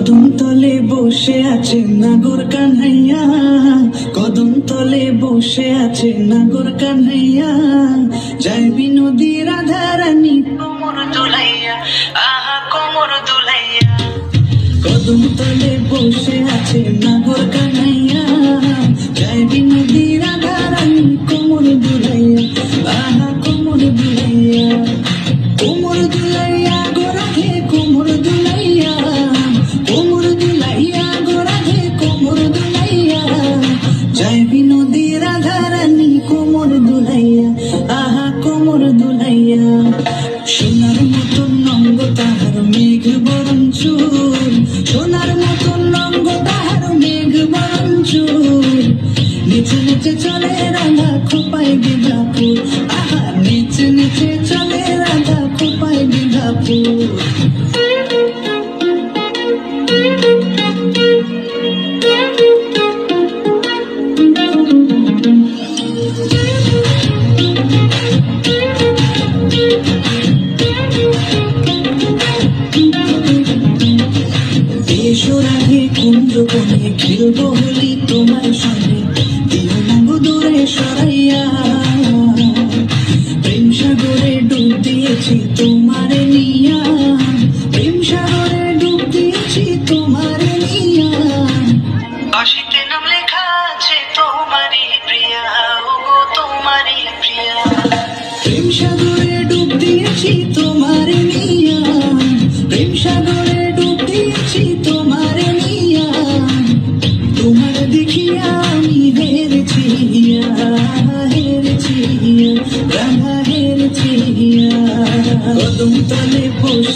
কদম তলে বসে আছে নাগর কানহাইয়া, কদম তলে বসে আছে নাগর কানহাইয়া, যাইবি নদী রাধা রানী কোমর দুলাইয়া, আহা কোমর দুলাইয়া। কদম তলে বসে আছে নাগর কানহাইয়া, যাইবি নদী রাধা রানী কোমর দুলাইয়া, আহা কোমর দুলাইয়া। কোমর দুলাইয়া গোরাধে কোমর দুলাইয়া, কোমর দুলাইয়া গোরাধে কোমর দুলাইয়া, যাইবি নদী রাধা রানী কোমর দুলাইয়া, আহা কোমর দুলাইয়া। সোনার মতন নঙ্গ তাহার মেঘ বরণ চুল, সোনার মতন নঙ্গ তাহার মেঘ বরণ চুল, নিচে নিচে চলে রাধা খোপায় গেঁদা ফুল, আহা নিচে নিচে চলে রাধা খোপায় গেঁদা ফুল। রাধে কুঞ্জ বনে খেলবো হোলি তোমার সঙ্গে, দিও না গো দূরে সরাইয়া, প্রেম সাগরে ডুব দিয়েছি তোমারে নিয়া, প্রেম সাগরে ডুব দিয়েছি তোমারে নিয়া, বাঁশিতে নাম লেখা আছে তোমারই প্রিয়া, ও গো তোমারই প্রিয়া। প্রেম সাগরে ডুব দিয়েছি তোমারে নিয়া, প্রেম সাগরে ডুব দিয়েছি তোমারে নিয়া, তোমার দেখিয়া আমি হেরেছি, হেরেছি রাধা হেরেছি। কদম তলে বসে